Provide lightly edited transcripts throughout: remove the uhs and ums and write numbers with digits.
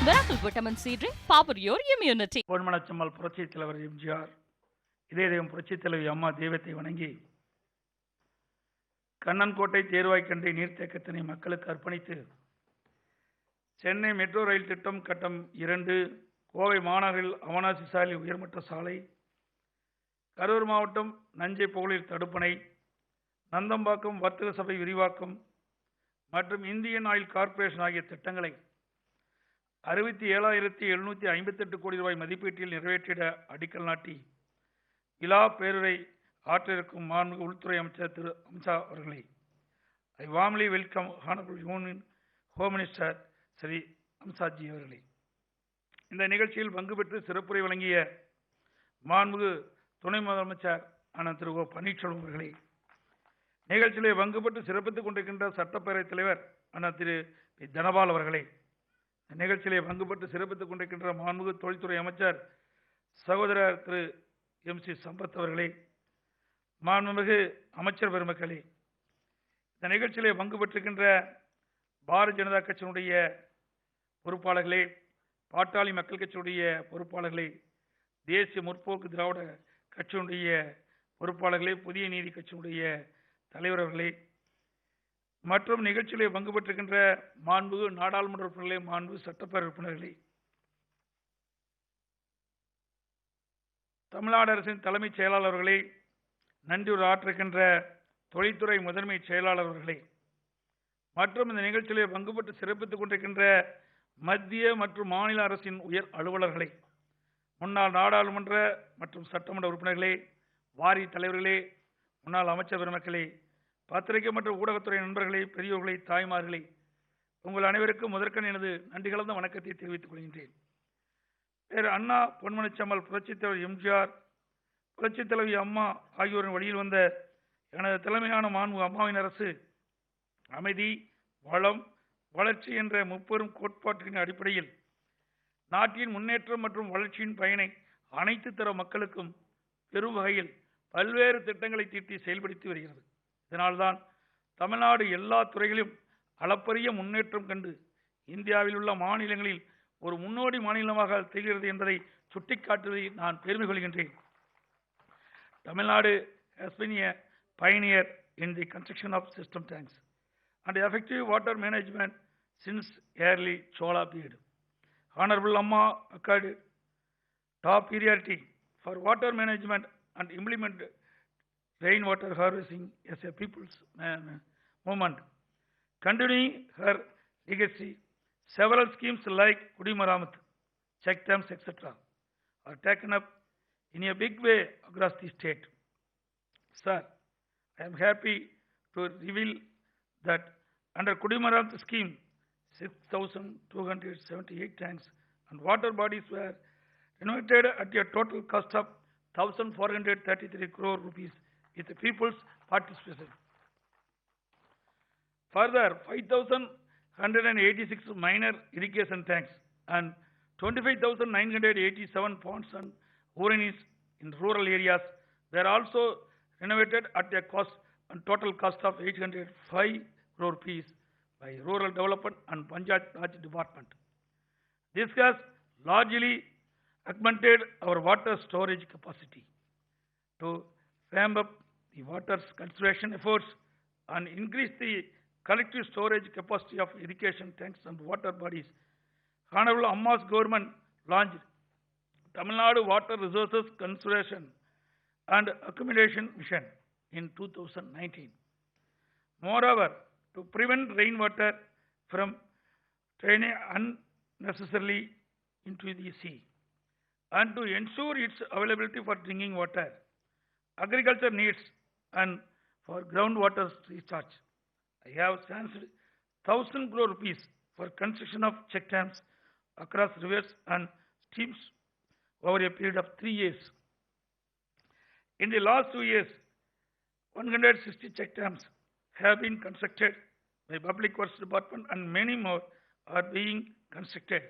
Miracle Vitamin C drink, power your immunity. பொன்மனச்சம்மல் புரட்சித் தலைவர் எம்ஜிஆர், இதய தெய்வம் புரட்சித் தலைவி அம்மா தெய்வத்தை வணங்கி கண்ணன்கோட்டை தேர்வாய்க்கண்டை நீர்த்தேக்கத்தினை மக்களுக்கு அர்ப்பணித்து சென்னை மெட்ரோ ரயில் திட்டம் கட்டம் 2, கோவை மாநகரில் அவனாசி சாலை உயர்மட்ட சாலை, கரூர் மாவட்டம் நஞ்சை புகழீர் தடுப்பணை, நந்தம்பாக்கம் வர்த்தக சபை விரிவாக்கம் மற்றும் இந்தியன் ஆயில் கார்ப்பரேஷன் ஆகிய திட்டங்களை 67,758 கோடி ரூபாய் மதிப்பீட்டில் நிறைவேற்றிட அடிக்கல் நாட்டி விழா பேருரை ஆற்ற இருக்கும் மாண்புமிகு உள்துறை அமைச்சர் திரு அமித்ஷா அவர்களை I warmly welcome honourable union home minister Shri Amit Shah ji அவர்களை. இந்த நிகழ்ச்சியில் பங்கு பெற்று சிறப்புரை வழங்கிய மாண்புமிகு துணை முதலமைச்சர் அண்ணன் திரு ஓ பன்னீர்செல்வம் அவர்களை, நிகழ்ச்சியிலே பங்கு பெற்று சிறப்பித்துக் கொண்டிருக்கின்ற சட்டப்பேரவைத் தலைவர் அண்ணன் திரு பி தனபால் அவர்களை, நிகழ்ச்சியிலே பங்கு பெற்று சிறப்பித்துக் கொண்டிருக்கின்ற மாண்புமிகு தொழில்துறை அமைச்சர் சகோதரர் திரு MC சம்பத் அவர்களே, மாண்புமிகு அமைச்சர் பெருமக்களே, இந்த நிகழ்ச்சியிலே பங்கு பெற்றிருக்கின்ற பாரதிய ஜனதா கட்சியினுடைய பொறுப்பாளர்களே, பாட்டாளி மக்கள் கட்சியுடைய பொறுப்பாளர்களே, தேசிய முற்போக்கு திராவிட கட்சியினுடைய பொறுப்பாளர்களே, புதிய நீதி கட்சியினுடைய தலைவர் அவர்களே, மற்றும் நிகழ்ச்சியிலே பங்கு பெற்றிருக்கின்ற மாண்புமிகு நாடாளுமன்ற உறுப்பினர்களே, மாண்புமிகு சட்டப்பேரவை உறுப்பினர்களே, தமிழ்நாடு அரசின் தலைமைச் செயலாளர்களே, நன்றியுரை ஆற்றிருக்கின்ற தொழில்துறை முதன்மை செயலாளர்களே, மற்றும் இந்த நிகழ்ச்சியிலே பங்கு பெற்று சிறப்பித்துக் கொண்டிருக்கின்ற மத்திய மற்றும் மாநில அரசின் உயர் அலுவலர்களே, முன்னாள் நாடாளுமன்ற மற்றும் சட்டமன்ற உறுப்பினர்களே, வாரிய தலைவர்களே, முன்னாள் அமைச்சர் பெருமக்களே, பத்திரிகை மற்றும் ஊடகத்துறை நண்பர்களே, பெரியோர்களே, தாய்மார்களே, உங்கள் அனைவருக்கும் முதற்கண் எனது நன்றி கலந்த வணக்கத்தை தெரிவித்துக் கொள்கின்றேன். வேறு அண்ணா, பொன்மனச்சம்மல், புரட்சித் தலைவர் எம்ஜிஆர், புரட்சித் தலைவி அம்மா ஆகியோரின் வழியில் வந்த எனது தலைமையான மாண்புமிகு அம்மாவின் அரசு அமைதி, வளம், வளர்ச்சி என்ற முப்பெரும் கோட்பாட்டின் அடிப்படையில் நாட்டின் முன்னேற்றம் மற்றும் வளர்ச்சியின் பயனை அனைத்து தர மக்களுக்கும் பெரும் வகையில் பல்வேறு திட்டங்களை தீட்டி செயல்படுத்தி வருகிறது. இதனால்தான் தமிழ்நாடு எல்லா துறைகளிலும் அளப்பரிய முன்னேற்றம் கண்டு இந்தியாவில் உள்ள மாநிலங்களில் ஒரு முன்னோடி மாநிலமாக திகழ்கிறது என்பதை சுட்டிக்காட்டுவதில் நான் பெருமை கொள்கின்றேன். Tamil has been a pioneer in the construction of system tanks and effective water management since early Chola period. Honorable Amma accorded top priority for water management and implement rainwater harvesting as a people's movement. Continuing her legacy, several schemes like Kudimaramat, check dams, etc. are taken up in a big way across the state. Sir, I am happy to reveal that under Kudimaramat scheme, 6,278 tanks and water bodies were renovated at a total cost of 1,433 crore rupees with the people's participation. Further, 5,186 minor irrigation tanks and 25,987 ponds and oranges in rural areas were also renovated at a cost and total cost of 805 crore rupees by Rural Development and Panchayat Raj Department. This has largely augmented our water storage capacity. To ramp up the water conservation efforts and increase the collective storage capacity of irrigation tanks and water bodies, Honorable Amma's government launched Tamil Nadu Water Resources Conservation and Accumulation Mission in 2019. Moreover, to prevent rainwater from draining unnecessarily into the sea and to ensure its availability for drinking water, agriculture needs and for groundwater recharge, I have sanctioned 1,000 crore rupees for construction of check dams across rivers and streams over a period of 3 years. In the last 2 years, 160 check dams have been constructed by Public Works Department and many more are being constructed.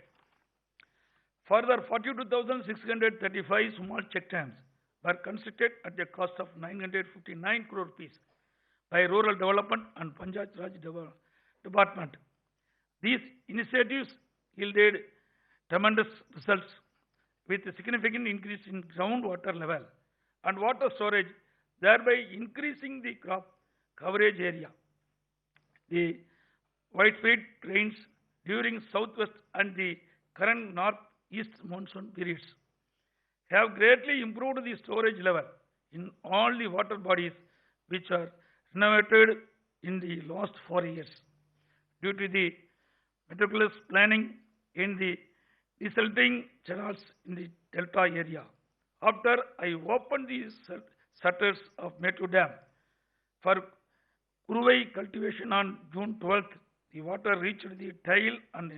Further, 42,635 small check dams were constructed at a cost of 959 crore rupees by Rural Development and Panchayat Raj Department. These initiatives yielded tremendous results with a significant increase in groundwater level and water storage, thereby increasing the crop coverage area. The widespread rains during southwest and the current northeast monsoon periods have greatly improved the storage level in all the water bodies which are renovated in the last 4 years. Due to the meticulous planning in the desilting channels in the delta area. After I opened the shutters of Mettu Dam for Kuruvai cultivation on June 12th, the water reached the tail and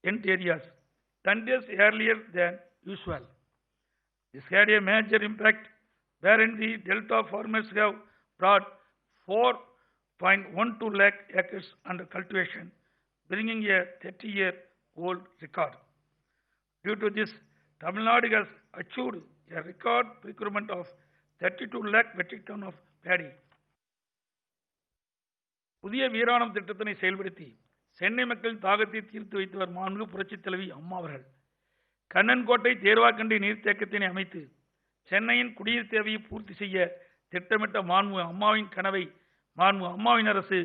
end areas 10 days earlier than usual. This had a major impact wherein the delta farmers have brought 4.12 lakh acres under cultivation, bringing a 30-year-old record. Due to this, Tamil Nadu has achieved a record procurement of 32 lakh metric ton of paddy. புதிய வீராணம் திட்டத்தினை செயல்படுத்தி சென்னை மக்களின் தாகத்தை தீர்த்து வைத்தவர் மாண்பு புரட்சித் தலைவி அம்மா அவர்கள். கண்ணன்கோட்டை தேர்வாக்கண்டி நீர்த்தேக்கத்தினை அமைத்து சென்னையின் குடிநீர் தேவையை பூர்த்தி செய்ய திட்டமிட்ட மாண்பு அம்மாவின் கனவை மாண்பு அம்மாவின் அரசு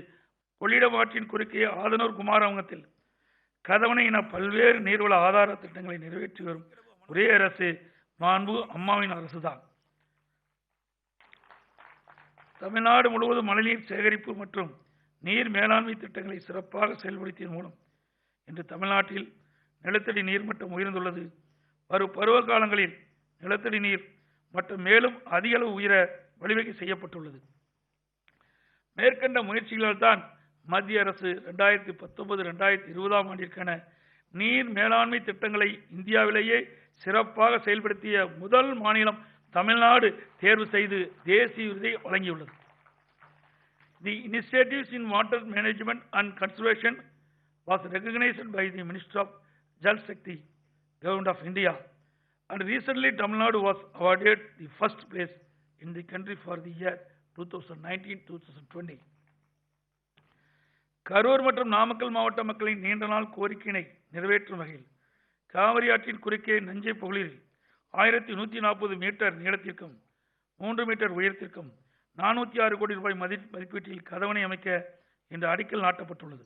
கொள்ளிடம் ஆற்றின் குறுக்கே ஆதனூர் குமாரவங்கத்தில் கதவணை என பல்வேறு நீர்வள ஆதார திட்டங்களை நிறைவேற்றி வரும் ஒரே அரசு மாண்பு அம்மாவின் அரசுதான். தமிழ்நாடு முழுவதும் மழைநீர் சேகரிப்பு மற்றும் நீர் மேலாண்மை திட்டங்களை சிறப்பாக செயல்படுத்தியதன் மூலம் இன்று தமிழ்நாட்டில் நிலத்தடி நீர்மட்டம் உயர்ந்துள்ளது. வரும் பருவ காலங்களில் நிலத்தடி நீர் மற்றும் மேலும் அதிக அளவு உயர வழிவகை செய்யப்பட்டுள்ளது. மேற்கண்ட முயற்சிகளால் தான் மத்திய அரசு 2019-2020 ஆண்டிற்கான நீர் மேலாண்மை திட்டங்களை இந்தியாவிலேயே சிறப்பாக செயல்படுத்திய முதல் மாநிலம் தமிழ்நாடு தேர்வு செய்து தேசிய விருதை வழங்கியுள்ளது. The initiatives in water management and conservation was recognized by the Minister of Jal Shakti, Government of India, and recently Tamil Nadu was awarded the first place in the country for the year 2019-2020. Karur மற்றும் நாமக்கல் மாவட்ட மக்களின் நீண்ட நாள் கோரிக்கையினை நிறைவேற்றும் வகையில் காவிரி ஆற்றின் குறுக்கே நஞ்சை பகுதியில் 1140 மீட்டர் நீளத்திற்கும் 3 மீட்டர் உயரத்திற்கும் 406 கோடி ரூபாய் மதிப்பீட்டில் கதவணை அமைக்க இன்று அடிக்கல் நாட்டப்பட்டுள்ளது.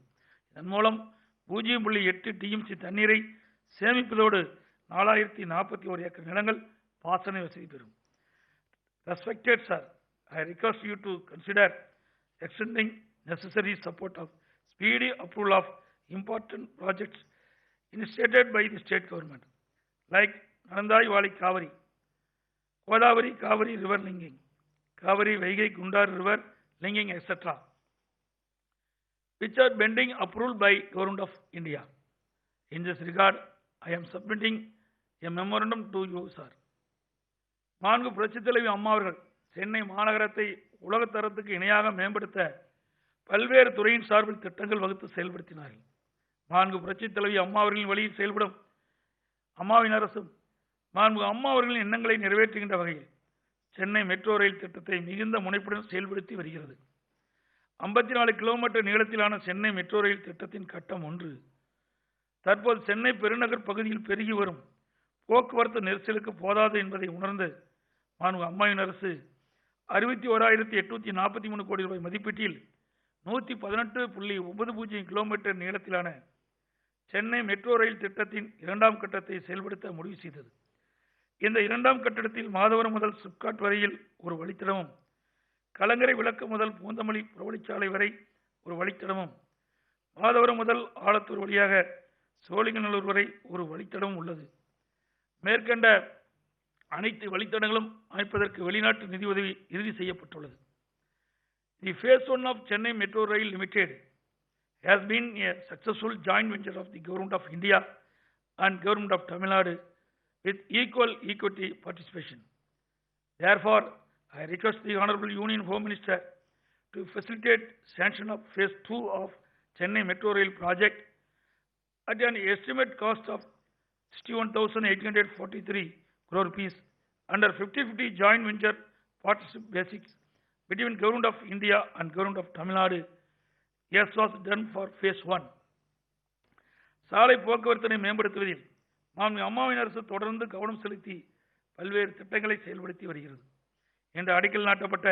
இதன் மூலம் 0.8 டிஎம்சி தண்ணீரை சேமிப்பதோடு 4041 ஏக்கர் நிலங்கள் பாசன வசதி பெறும். Respected sir, I request you to consider extending necessary support of speedy approval of important projects initiated by the state government, like Narandai Valley Kaveri, Godavari Kaveri river linking, Kaveri Vaigai Gundar river linking, etc., which are pending approval by Government of India. In this regard, I am submitting a memorandum to you, sir. மாண்பு புரட்சித் தலைவி அம்மா அவர்கள் சென்னை மாநகரத்தை உலகத்தரத்துக்கு இணையாக மேம்படுத்த பல்வேறு துறையின் சார்பில் திட்டங்கள் வகுத்து செயல்படுத்தினார்கள். மாண்பு புரட்சித் தலைவி அம்மா அவர்களின் வழியில் செயல்படும் அம்மாவின் அரசும் மாண்பு அம்மா அவர்களின் எண்ணங்களை நிறைவேற்றுகின்ற வகையில் சென்னை மெட்ரோ ரயில் திட்டத்தை மிகுந்த முனைப்புடன் செயல்படுத்தி வருகிறது. 54 கிலோமீட்டர் நீளத்திலான சென்னை மெட்ரோ ரயில் திட்டத்தின் கட்டம் 1 தற்போது சென்னை பெருநகர் பகுதியில் பெருகி வரும் போக்குவரத்து நெரிசலுக்கு போதாது என்பதை உணர்ந்து மாண்பு அம்மாவின் அரசு 61,843 கோடி ரூபாய் மதிப்பீட்டில் 118.90 கிலோமீட்டர் நீளத்திலான சென்னை மெட்ரோ ரயில் திட்டத்தின் 2ஆம் கட்டத்தை செயல்படுத்த முடிவு செய்தது. இந்த 2ஆம் கட்டத்தில் மாதவரம் முதல் சிப்காட் வரையில் ஒரு வழித்தடமும், கலங்கரை விளக்கு முதல் பூந்தமல்லி புறவழிச்சாலை வரை ஒரு வழித்தடமும், மாதவரம் முதல் ஆலத்தூர் வழியாக சோழிங்கநல்லூர் வரை ஒரு வழித்தடமும் உள்ளது. மேற்கண்ட அனைத்து வழித்தடங்களும் அமைப்பதற்கு வெளிநாட்டு நிதியுதவி இறுதி செய்யப்பட்டுள்ளது. The phase 1 of Chennai Metro Rail Limited has been a successful joint venture of the Government of India and Government of Tamil Nadu with equal equity participation. Therefore, I request the Honorable Union Home Minister to facilitate sanction of phase 2 of Chennai Metro Rail project at an estimate cost of 61,843 crore rupees under 50-50 joint venture partnership basics between Government of India and Government of Tamil Nadu, as was done for phase 1. சாலை போக்குவரத்தினை மேம்படுத்துவதில் மாண்புமிகு அம்மாவின் அரசு தொடர்ந்து கவனம் செலுத்தி பல்வேறு திட்டங்களை செயல்படுத்தி வருகிறது. இன்று அடிக்கல் நாட்டப்பட்ட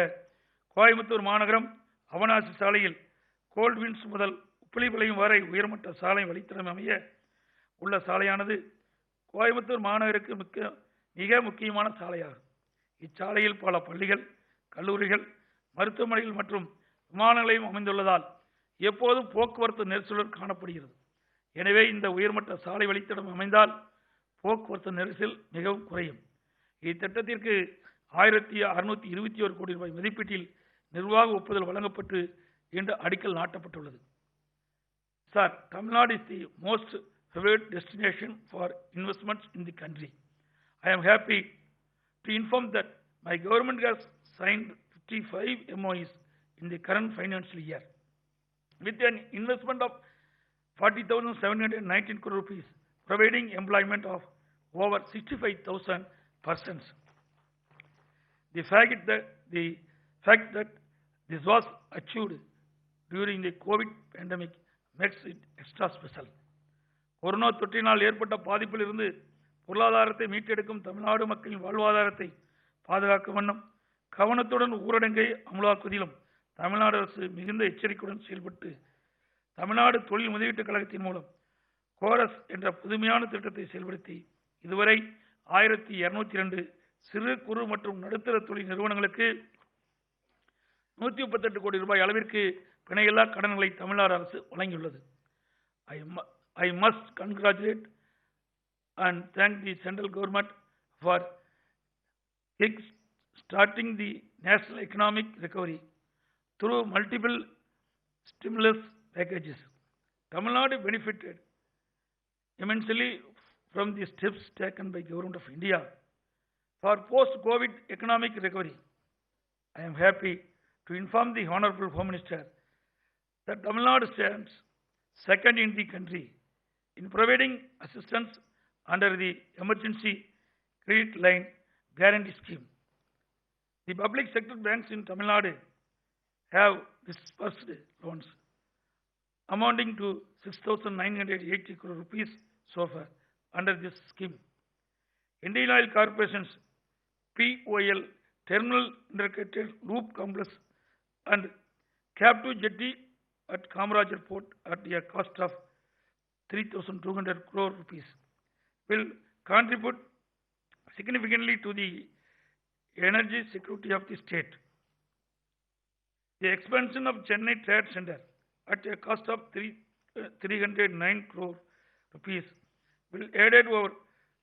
கோயம்புத்தூர் மாநகரம் அவனாசி சாலையில் கோல்ட்வின்ஸ் முதல் உப்பிலிபாளையம் வரை உயர்மட்ட சாலை வழித்தடம் அமைய உள்ள சாலையானது கோயம்புத்தூர் மாநகருக்கு மிக முக்கியமான சாலையாகும். இச்சாலையில் பல பள்ளிகள், கல்லூரிகள், மருத்துவமனைகள் மற்றும் விமான நிலையம் அமைந்துள்ளதால் எப்போதும் போக்குவரத்து நெரிசலுடன் காணப்படுகிறது. எனவே இந்த உயர்மட்ட சாலை வழித்தடம் அமைந்தால் போக்குவரத்து நெரிசல் மிகவும் குறையும். இத்திட்டத்திற்கு 1621 கோடி ரூபாய் மதிப்பீட்டில் நிர்வாக ஒப்புதல் வழங்கப்பட்டு இன்று அடிக்கல் நாட்டப்பட்டுள்ளது. Sir, Tamil Nadu is the most favored destination for investments in the country. I am happy to inform that my government has signed 55 MOUs in the current financial year with an investment of 40,719 crore rupees, providing employment of over 65,000 persons. The fact that this was achieved during the COVID pandemic makes it extra special. Corona தொற்றினால் ஏற்பட்ட பாதிப்பிலிருந்து பொருளாதாரத்தை மீட்டெடுக்கும் தமிழ்நாடு மக்களின் வாழ்வாதாரத்தை பாதுகாக்கும் வண்ணம் கவனத்துடன் ஊரடங்கை அமலாக்குவதிலும் தமிழ்நாடு அரசு மிகுந்த எச்சரிக்கையுடன் செயல்பட்டு தமிழ்நாடு தொழில் முதலீட்டுக் கழகத்தின் மூலம் கோரஸ் என்ற புதுமையான திட்டத்தை செயல்படுத்தி இதுவரை 1202 சிறு குறு மற்றும் நடுத்தர தொழில் நிறுவனங்களுக்கு 138 கோடி ரூபாய் அளவிற்கு பிணையில்லா கடன்களை தமிழ்நாடு அரசு வழங்கியுள்ளது. I must congratulate and thank the central government for starting the national economic recovery through multiple stimulus packages. Tamil Nadu benefited immensely from the steps taken by Government of India for post-COVID economic recovery. I am happy to inform the Honorable Home Minister that Tamil Nadu stands second in the country in providing assistance under the Emergency Credit Line Guarantee Scheme. The public sector banks in Tamil Nadu have disbursed loans amounting to 6,980 crore rupees so far under this scheme. Indian Oil Corporation's POL Terminal Integrated Loop Complex and captive jetty at Kamarajar Port at a cost of 3,200 crore rupees will contribute significantly to the energy security of the state. The expansion of Chennai Trade Center at a cost of 309 crore rupees will add over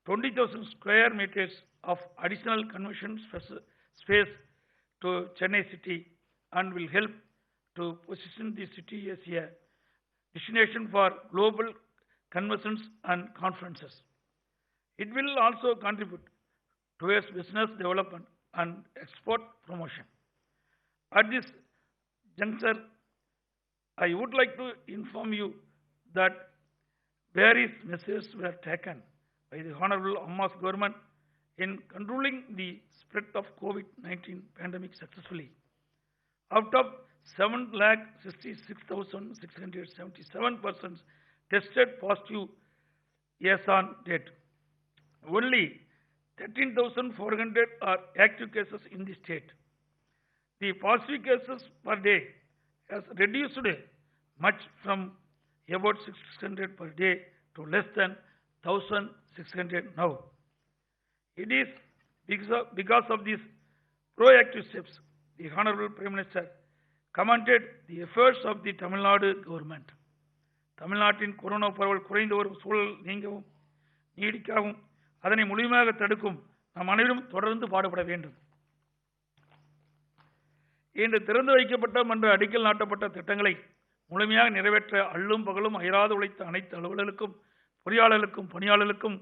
20,000 square meters of additional convention space to Chennai city and will help to position the city as a destination for global conventions and conferences. It will also contribute towards business development and export promotion. At this juncture, I would like to inform you that various measures were taken by the Honorable Amma's government in controlling the spread of COVID-19 pandemic successfully. Out of 7,66,677 persons tested positive as on date, only 13,400 are active cases in the state. The positive cases per day has reduced much from about 600 per day to less than 1,600 now. It is because of these proactive steps, the Honorable Prime Minister commended the efforts of the Tamil Nadu government. தமிழ்நாட்டின் corona பரவல் குறைந்து வரும் சூழல் நீங்கவும் நீடிக்கவும் அதனை முழுமையாக தடுக்கும் நாம் அனைவரும் தொடர்ந்து பாடுபட வேண்டும். இன்று திறந்து வைக்கப்பட்ட மற்றும் அடிக்கல் நாட்டப்பட்ட திட்டங்களை முழுமையாக நிறைவேற்ற அள்ளும் பகலும் அயராது உழைத்த அனைத்து அலுவலர்களுக்கும், பொறியாளர்களுக்கும், பணியாளர்களுக்கும்,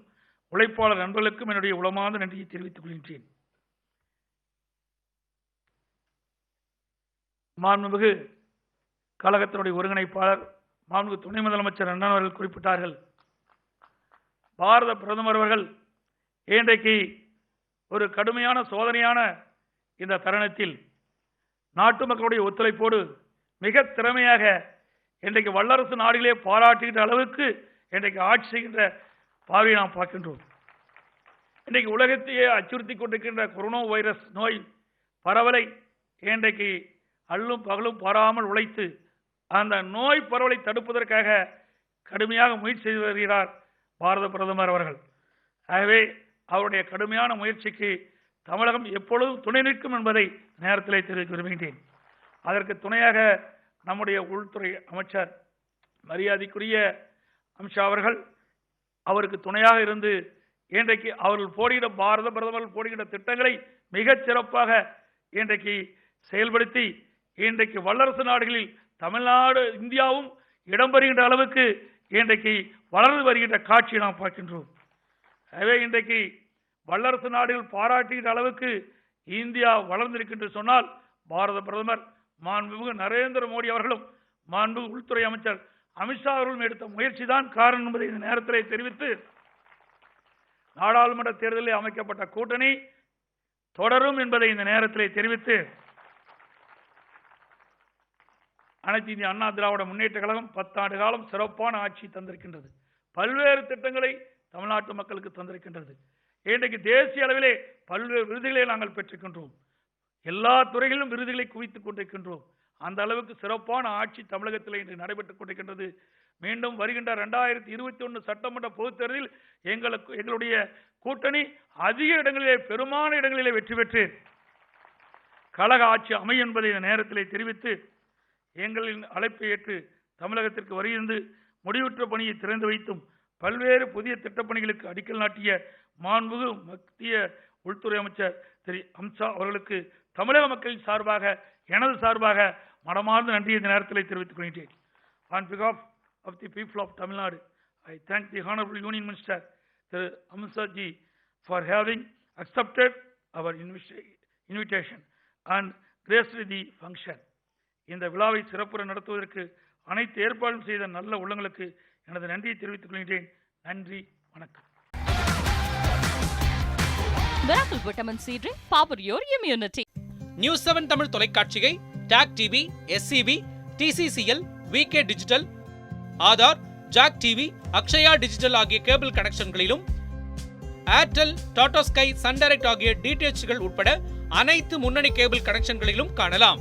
உழைப்பாளர் நண்பர்களுக்கும் என்னுடைய உளமார்ந்த நன்றியை தெரிவித்துக் கொள்கின்றேன். மாண்புமிகு கழகத்தினுடைய ஒருங்கிணைப்பாளர் மாண்புமிகு துணை முதலமைச்சர் அண்ணன் அவர்கள் குறிப்பிட்டார்கள். பாரத பிரதமர் அவர்கள் இன்றைக்கு ஒரு கடுமையான சோதனையான இந்த தருணத்தில் நாட்டு மக்களுடைய ஒத்துழைப்போடு மிக திறமையாக இன்றைக்கு வல்லரசு நாடுகளே பாராட்டுகின்ற அளவுக்கு இன்றைக்கு ஆட்சி செய்கின்ற பார்வையை நாம் பார்க்கின்றோம். இன்றைக்கு உலகத்தையே அச்சுறுத்தி கொண்டிருக்கின்ற கொரோனா வைரஸ் நோய் பரவலை இன்றைக்கு அல்லும் பகலும் பாராமல் உழைத்து அந்த நோய் பரவலை தடுப்பதற்காக கடுமையாக முயற்சி செய்து வருகிறார் பாரத பிரதமர் அவர்கள். ஆகவே அவருடைய கடுமையான முயற்சிக்கு தமிழகம் எப்பொழுதும் துணை நிற்கும் என்பதை நேரத்திலே தெரிவிக்க விரும்புகின்றேன். அதற்கு துணையாக நம்முடைய உள்துறை அமைச்சர் மரியாதைக்குரிய அமித்ஷா அவர்கள் அவருக்கு துணையாக இருந்து இன்றைக்கு அவர்கள் போடுகிற பாரத பிரதமர் போடுகிற திட்டங்களை மிகச் சிறப்பாக இன்றைக்கு செயல்படுத்தி இன்றைக்கு வல்லரசு நாடுகளில் தமிழ்நாடு இந்தியாவும் இடம்பெறுகின்ற அளவுக்கு இன்றைக்கு வளர்ந்து வருகின்ற காட்சியை நாம் பார்க்கின்றோம். எனவே இன்றைக்கு வல்லரசு நாடுகள் பாராட்டுகின்ற அளவுக்கு இந்தியா வளர்ந்திருக்கின்ற சொன்னால் பாரத பிரதமர் மாண்புமிகு நரேந்திர மோடி அவர்களும் மாண்புமிகு உள்துறை அமைச்சர் அமித்ஷா அவர்களும் எடுத்த முயற்சி தான் காரணம் என்பதை இந்த நேரத்திலே தெரிவித்து, நாடாளுமன்ற தேர்தலில் அமைக்கப்பட்ட கூட்டணி தொடரும் என்பதை இந்த நேரத்திலே தெரிவித்து, அனைத்து இந்திய அண்ணா திராவிட முன்னேற்ற கழகம் 10 ஆண்டு காலம் சிறப்பான ஆட்சி தந்திருக்கின்றது. பல்வேறு திட்டங்களை தமிழ்நாட்டு மக்களுக்கு தந்திருக்கின்றது. இன்றைக்கு தேசிய அளவிலே பல்வேறு விருதுகளை நாங்கள் பெற்றிருக்கின்றோம். எல்லா துறைகளிலும் விருதுகளை குவித்துக் கொண்டிருக்கின்றோம். அந்த அளவுக்கு சிறப்பான ஆட்சி தமிழகத்தில் இன்று நடைபெற்றுக் கொண்டிருக்கின்றது. மீண்டும் வருகின்ற 2021 சட்டமன்ற பொதுத் தேர்தலில் எங்களுடைய கூட்டணி அதிக இடங்களிலே பெருமான இடங்களிலே வெற்றி பெற்று கழக ஆட்சி அமையும் என்பதை இந்த நேரத்திலே தெரிவித்து, எங்களின் அழைப்பை ஏற்று தமிழகத்திற்கு வருகின்ற முடிவுற்ற பணியை திறந்து வைத்தும் பல்வேறு புதிய திட்டப்பணிகளுக்கு அடிக்கல் நாட்டிய மாண்புமிகு மத்திய உள்துறை அமைச்சர் திரு அமித்ஷா அவர்களுக்கு தமிழக மக்களின் சார்பாக எனது சார்பாக மனமார்ந்த நன்றியை இந்த நேரத்தில் தெரிவித்துக் கொள்கிறேன். On behalf of the people of Tamil Nadu, I thank the Honorable Union Minister Thiru Amitsha ji for having accepted our invitation and graced the function. இந்த விழாவை சிறப்புற நடத்துவதற்கு அனைத்து ஏற்பாடும் செய்த நல்ல உள்ளங்களுக்கு எனது நன்றியை தெரிவித்துக் கொள்கிறேன். நன்றி, வணக்கம். Miracle Vitamin C Drink, power your immunity. News 7 Tamil தொலைக்காட்சியை TAC TV, SCV, TCCL, VK digital, Aadhaar, Jak TV, Akshaya digital ஆகிய கேபிள் கனெக்ஷன்களிலும், Airtel, Tata Sky, Sun Direct ஆகிய டிடிஎச்கள் உட்பட அனைத்து முன்னணி கேபிள் கனெக்ஷன்களிலும் காணலாம்.